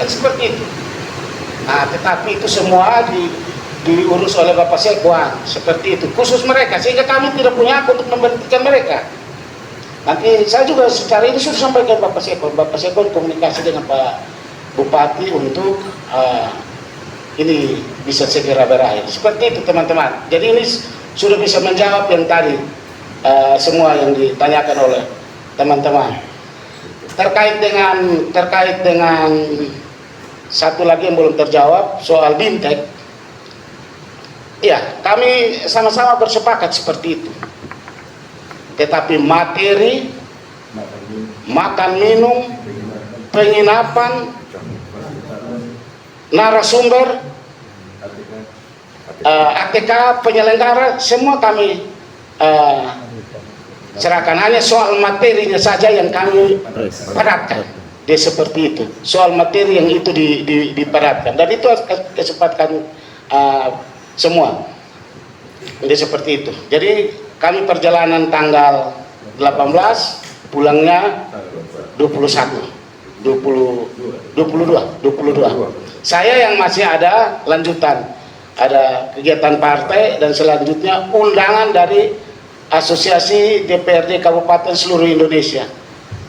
kan seperti itu. Nah, tetapi itu semua diurus oleh Bapak Sekwan seperti itu, khusus mereka, sehingga kami tidak punya hak untuk memberhentikan mereka. Nanti saya juga secara ini sudah sampaikan Bapak Sekwan. Bapak Sekwan komunikasi dengan Pak Bupati untuk ini bisa segera berakhir. Seperti itu teman-teman. Jadi ini sudah bisa menjawab yang tadi semua yang ditanyakan oleh teman-teman. Terkait dengan satu lagi yang belum terjawab soal Bintek. Ya, kami sama-sama bersepakat seperti itu. Tetapi materi, makan minum, penginapan, narasumber, ATK, penyelenggara, semua kami serahkan. Hanya soal materinya saja yang kami padatkan. Dia seperti itu. Soal materi yang itu dipadatkan. Dan itu kesepakatan semua. Jadi seperti itu. Jadi kami perjalanan tanggal 18, pulangnya 22. Saya yang masih ada lanjutan, ada kegiatan partai dan selanjutnya undangan dari Asosiasi DPRD Kabupaten seluruh Indonesia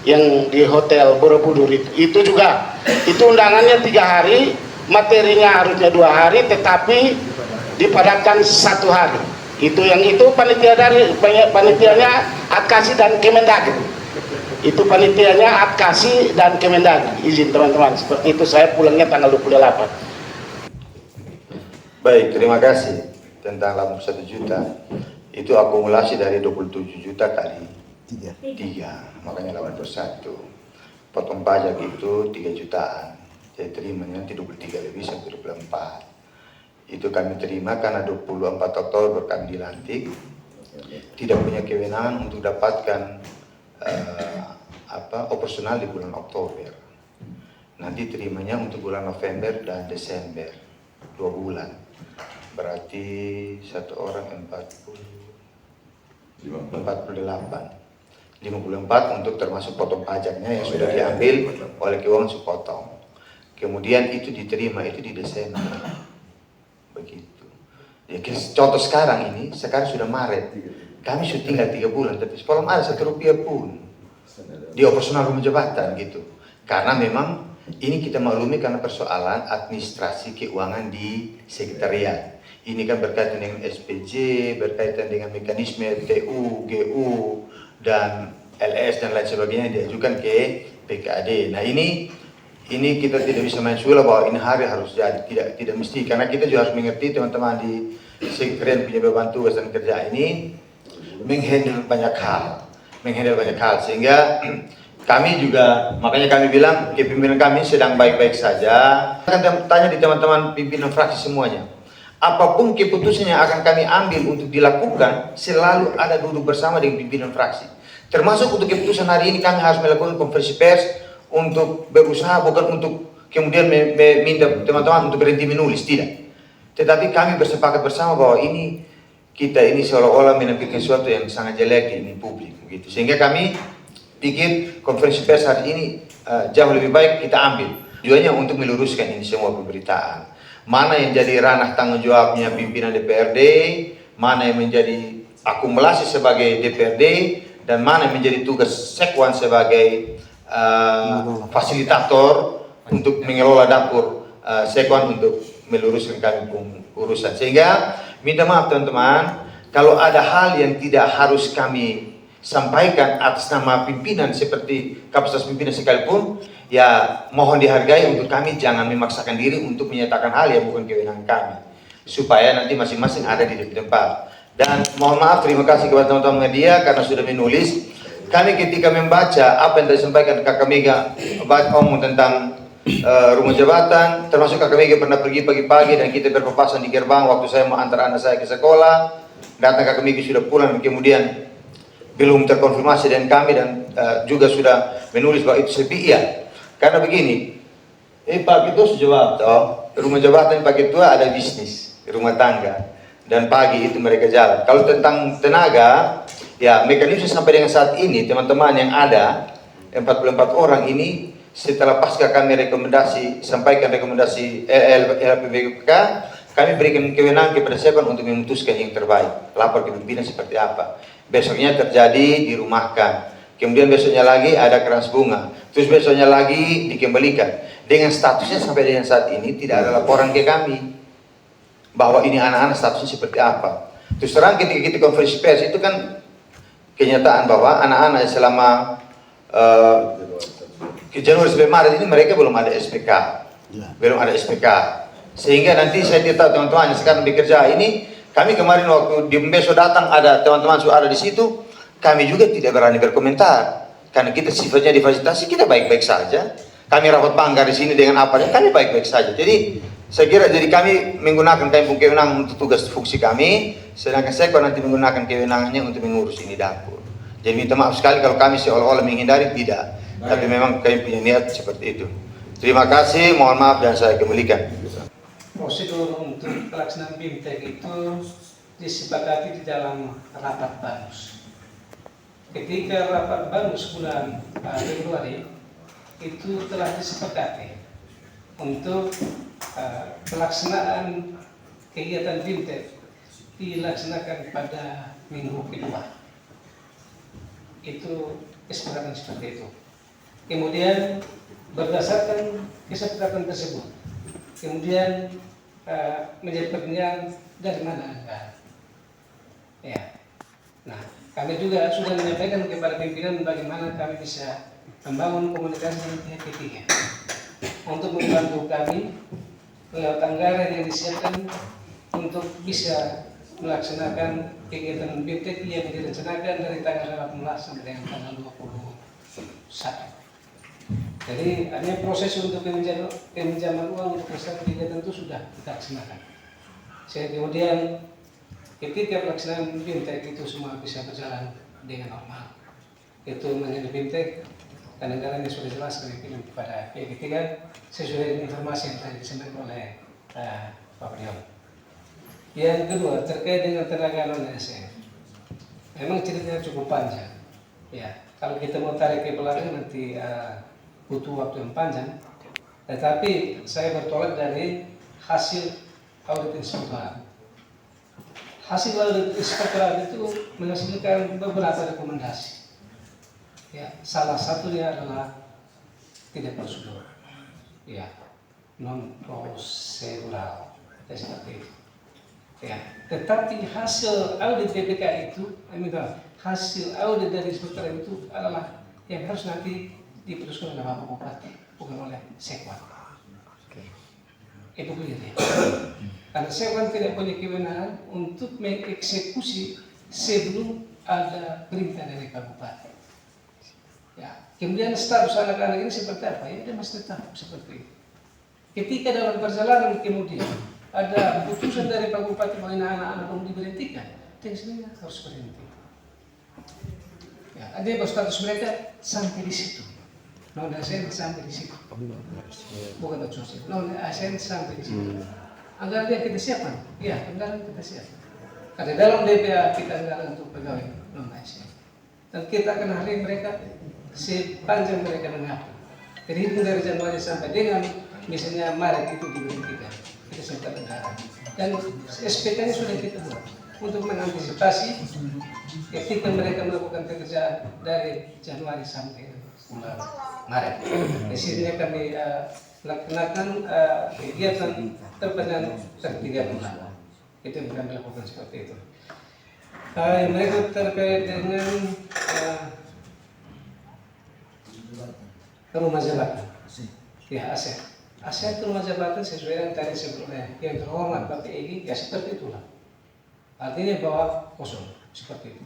yang di Hotel Borobudur itu juga, itu undangannya 3 hari, materinya harusnya 2 hari, tetapi dipadatkan 1 hari. Itu panitianya Adkasi dan Kemendagri. Itu panitianya Adkasi dan Kemendagri. Izin teman-teman, seperti itu. Saya pulangnya tanggal 28. Baik, terima kasih. Tentang lampu 1 juta, itu akumulasi dari 27 juta kali 3, makanya 81. Potong pajak itu 3 jutaan. Saya terima nanti 23 lebih sampai 24. Itu kami terima karena 24 Oktober kami dilantik, tidak punya kewenangan untuk dapatkan operasional di bulan Oktober. Nanti terimanya untuk bulan November dan Desember, 2 bulan. Berarti satu orang 54 untuk termasuk potong pajaknya yang sudah diambil oleh keuangan sepotong. Kemudian itu diterima itu di Desember. Begitu. Ya, contoh sekarang ini, sekarang sudah Maret, kami sudah tinggal 3 bulan, tapi belum ada 1 rupiah pun di operasional rumah jabatan gitu. Karena memang ini kita maklumi karena persoalan administrasi keuangan di sekretariat. Ini kan berkaitan dengan SPJ, berkaitan dengan mekanisme TU, GU, dan LS dan lain sebagainya diajukan ke PKAD. Nah ini kita tidak bisa main sula bahwa ini hari harus jadi, tidak mesti, karena kita juga harus mengerti teman-teman di sekretariat punya beban tugas dan kerja ini menghandle banyak hal, sehingga kami juga, makanya kami bilang kepimpinan kami sedang baik-baik saja. Akan tanya di teman-teman pimpinan fraksi semuanya, apapun keputusan yang akan kami ambil untuk dilakukan, selalu ada duduk bersama dengan pimpinan fraksi. Termasuk untuk keputusan hari ini kami harus melakukan konferensi pers untuk berusaha, bukan untuk kemudian minta teman-teman untuk berhenti menulis, tidak. Tetapi kami bersepakat bersama bahwa kita ini seolah-olah menampilkan sesuatu yang sangat jelek di publik, begitu. Sehingga kami pikir konferensi pers hari ini jauh lebih baik kita ambil. Tujuannya untuk meluruskan ini semua pemberitaan. Mana yang jadi ranah tanggung jawabnya pimpinan DPRD, mana yang menjadi akumulasi sebagai DPRD, dan mana yang menjadi tugas Sekwan sebagai fasilitator untuk mengelola dapur Sekwan untuk meluruskan kami urusan. Sehingga minta maaf teman-teman kalau ada hal yang tidak harus kami sampaikan atas nama pimpinan seperti kapasitas pimpinan sekalipun, ya mohon dihargai untuk kami jangan memaksakan diri untuk menyatakan hal yang bukan kewenangan kami, supaya nanti masing-masing ada di tempat. Dan mohon maaf, terima kasih kepada teman-teman media karena sudah menulis. Kami ketika membaca apa yang disampaikan Kakak Mega omong tentang rumah jabatan, termasuk Kakak Mega pernah pergi pagi-pagi dan kita berpapasan di gerbang waktu saya mau antar anak saya ke sekolah, datang Kakak Mega sudah pulang, kemudian belum terkonfirmasi dengan kami dan juga sudah menulis bahwa itu sepi. Iya, karena begini, Pak Ketua jawab toh, rumah jabatan Pak Ketua ada bisnis, rumah tangga, dan pagi itu mereka jalan. Kalau tentang tenaga, ya mekanisme sampai dengan saat ini teman-teman yang ada 44 orang ini setelah pasca kami rekomendasi, sampaikan rekomendasi LPBK, kami berikan kewenangan kepada Sekwan untuk memutuskan yang terbaik. Lapor ke pimpinan seperti apa. Besoknya terjadi dirumahkan. Kemudian besoknya lagi ada keras bunga. Terus besoknya lagi dikembalikan. Dengan statusnya sampai dengan saat ini tidak ada laporan ke kami bahwa ini anak-anak statusnya seperti apa. Terus terang ketika kita konferensi pers itu kan kenyataan bahwa anak-anak selama Januari sampai Maret ini mereka belum ada SPK, belum ada SPK. Sehingga nanti saya tidak tahu teman-teman yang sekarang bekerja ini, kami kemarin waktu di besok datang ada teman-teman sudah ada di situ, kami juga tidak berani berkomentar karena kita sifatnya difasilitasi, kita baik-baik saja. Kami rapat bangga di sini dengan apa kami baik-baik saja. Jadi saya kira jadi kami menggunakan kami kewenangan untuk tugas fungsi kami, sedangkan saya nanti menggunakan kewenangannya untuk mengurus ini dapur. Jadi minta maaf sekali kalau kami seolah-olah menghindari, tidak. Tapi memang kami punya niat seperti itu. Terima kasih, mohon maaf dan saya kembalikan. Prosedur untuk pelaksanaan BIMTEK itu disepakati di dalam rapat BANUS. Ketika rapat BANUS bulan Februari itu telah disepakati untuk pelaksanaan kegiatan BIMTEK dilaksanakan pada minggu kedua. Itu kesepakatan seperti itu. Kemudian berdasarkan kesepakatan tersebut, kemudian menjadi pertanyaan dari mana anggaran. Ya. Nah, kami juga sudah menyampaikan kepada pimpinan bagaimana kami bisa membangun komunikasi dengan pihak ketiga untuk membantu kami lewat anggaran yang disiapkan untuk bisa melaksanakan kegiatan BIMTEK yang direncanakan dari tanggal 18 sampai dengan tanggal 21. Jadi hanya proses untuk peminjaman uang untuk pelaksanaan kegiatan itu sudah kita laksanakan. Kemudian ketika pelaksanaan BIMTEK itu semua bisa berjalan dengan normal. Itu menjadi BIMTEK dan anggarannya sudah jelas kami kirim kepada pihak ketiga sesuai dengan informasi yang telah disampaikan oleh Pak Prion. Yang kedua terkait dengan tenaga non ASN. Memang ceritanya cukup panjang. Ya, kalau kita mau tarik ke belakang nanti butuh waktu yang panjang. Tetapi saya bertolak dari hasil audit inspektorat. Hasil audit inspektorat itu menghasilkan beberapa rekomendasi. Ya, salah satunya adalah tidak prosedur, ya, non prosedural, seperti itu. Ya, tetapi hasil audit BPK itu, hasil audit dari inspektorat itu adalah yang harus nanti diputuskan oleh Bapak Bupati, bukan oleh Sekwan. Itu begitu ya. Karena Sekwan tidak punya kewenangan untuk mengeksekusi sebelum ada perintah dari Pak Bupati. Ya, kemudian status anak-anak ini seperti apa? Ya, dia masih tetap seperti itu. Ketika dalam perjalanan kemudian ada keputusan dari Pak Bupati bahwa anak-anak mau diberhentikan, dan sebenarnya harus berhenti. Ya, ada yang status mereka sampai di situ. Non ASN sampai di situ. Bukan sosial. Non ASN sampai di situ. Anggaran yang kita siapkan, ya anggaran kita siapkan. Ada dalam DPA kita anggaran untuk pegawai non ASN. Dan kita akan hari mereka sepanjang mereka mengabdi. Terhitung dari Januari sampai dengan misalnya Maret itu diberhentikan. Kita siapkan anggaran. Dan SPK-nya sudah kita buat untuk mengantisipasi ketika mereka melakukan pekerjaan dari Januari sampai bulan Maret. Di sini kami laksanakan kegiatan terpanjang 3 bulan. Itu yang kami lakukan seperti itu. Yang berikut terkait dengan rumah jabatan. Ya, aset. Aset rumah jabatan sesuai dengan tadi sebelumnya yang terhormat Bapak Egi, ya seperti itulah. Artinya bahwa kosong seperti itu.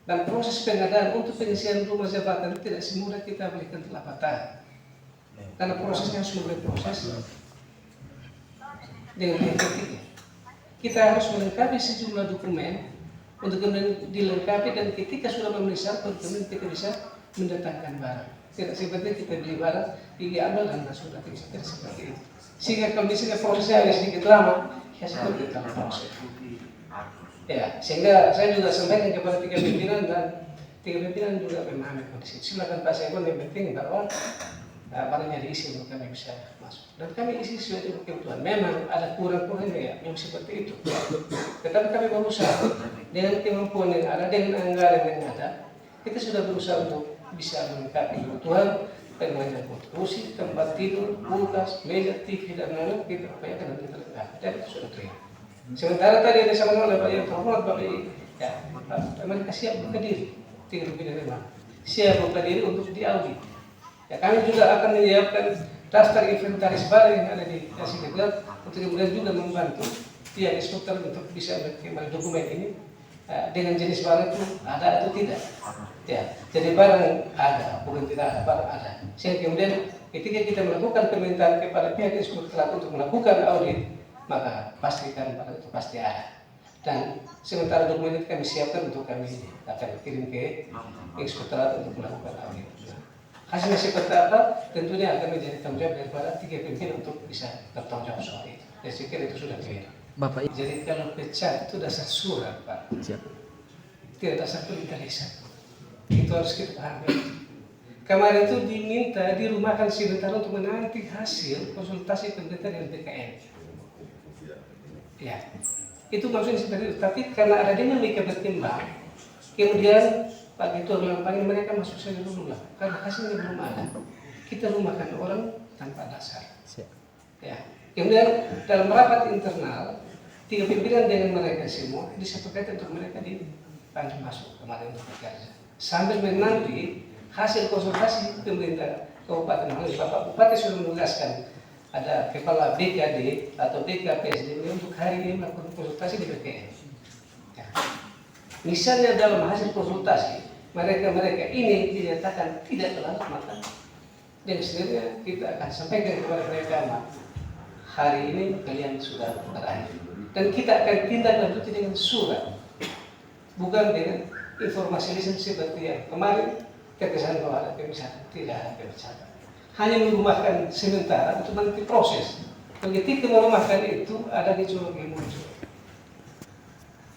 Dan proses pengadaan untuk pengisian rumah jabatan tidak semudah kita berikan telapatan. Karena prosesnya harus melalui proses dengan pihak ketiga. Kita harus melengkapi sejumlah dokumen untuk kemudian dilengkapi dan ketika sudah memenuhi syarat kemudian kita bisa mendatangkan barang. Tidak seperti kita beli barang, diambil dan sudah tidak seperti itu. Sehingga kalau misalnya prosesnya agak sedikit lama, ya seperti itu proses. Ya, sehingga saya juga sampaikan kepada 3 pimpinan dan 3 pimpinan juga memahami kondisi. Silakan Pak Sekwan, yang penting bahwa barangnya diisi untuk kami bisa masuk. Dan kami isi sesuai dengan kebutuhan. Memang ada kurang-kurangnya ya, yang seperti itu. Tetapi kami berusaha dengan kemampuan yang ada, dengan anggaran yang ada, kita sudah berusaha untuk bisa melengkapi kebutuhan permainan kursi, tempat tidur, kulkas, meja, TV, dan lain-lain kita upayakan dan kita lengkapi. Dan itu sudah terima. Sementara tadi ada sama oleh Pak yang terhormat Bapak ya, mereka siap buka diri, tinggal lebih dari mana. Siap buka diri untuk diaudit. Ya, kami juga akan menyiapkan daftar inventaris barang yang ada di Asikegel untuk kemudian juga membantu pihak eksporter untuk bisa menerima dokumen ini dengan jenis barang itu ada atau tidak. Ya, jadi barang ada, bukan tidak ada, barang ada. Sehingga kemudian ketika kita melakukan permintaan kepada pihak eksporter untuk melakukan audit, maka pastikan barang itu pasti ada. Dan sementara dokumen itu kami siapkan untuk kami akan kirim ke eksporter untuk melakukan audit. Hasilnya seperti apa? Tentunya akan menjadi tanggung jawab daripada 3 pimpinan untuk bisa bertanggung jawab soal itu. Ya, saya kira itu sudah clear. Bapak, Jadi kalau pecat itu dasar surat, Pak. siap. Tidak dasar perintah desa. Itu harus kita pahami. Kemarin itu diminta dirumahkan sebentar untuk menanti hasil konsultasi pemerintah dengan BKN. Ya, itu maksudnya seperti itu. Tapi karena ada dinamika berkembang, kemudian Pak Ketua bilang panggil mereka masuk saja dulu lah, karena hasilnya belum ada. Kita rumahkan orang tanpa dasar. Ya. Kemudian dalam rapat internal, 3 pimpinan dengan mereka semua disepakati untuk mereka dipanggil masuk kemarin untuk bekerja. Sambil menanti hasil konsultasi pemerintah Kabupaten Malang, Bapak Bupati sudah menugaskan ada kepala BKD atau BKPSD untuk hari ini melakukan konsultasi di BKN. Ya. Misalnya dalam hasil konsultasi mereka ini dinyatakan tidak telah maka dan sebenarnya kita akan sampaikan kepada mereka hari ini kalian sudah berakhir dan kita akan tindak lanjuti dengan surat, bukan dengan informasi lisan seperti yang kemarin terkesan bahwa ada pembicaraan. Tidak ada pembicaraan, hanya merumahkan sementara untuk nanti proses. Begitu merumahkan itu ada gejolak yang muncul.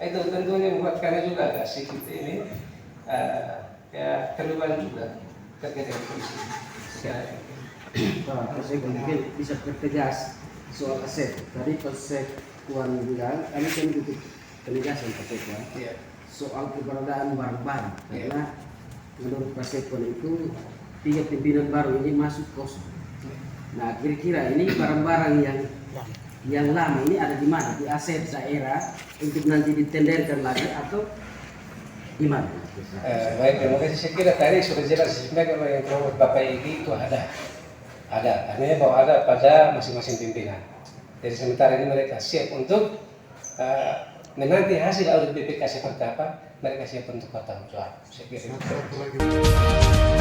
Itu tentunya membuat kami juga agak sedikit ini ya keluhan juga terkait dengan polisi. Pak, saya mungkin bisa pertegas soal aset. Tadi Pak Sekwan bilang, kami kan butuh penegasan Pak Sekwan Iya. soal keberadaan barang-barang. Iya. Karena menurut Pak Sekwan itu 3 pimpinan baru ini masuk kosong. Nah, kira-kira ini barang-barang yang lama ini ada di mana? Di aset daerah untuk nanti ditenderkan lagi atau di mana? Baik, terima kasih. Saya kira tadi sudah jelas disampaikan oleh yang terhormat Bapak Egi itu ada, artinya bahwa ada pada masing-masing pimpinan. Jadi sementara ini mereka siap untuk menanti hasil audit BPK seperti apa, mereka siap untuk bertanggung jawab. Saya kira itu.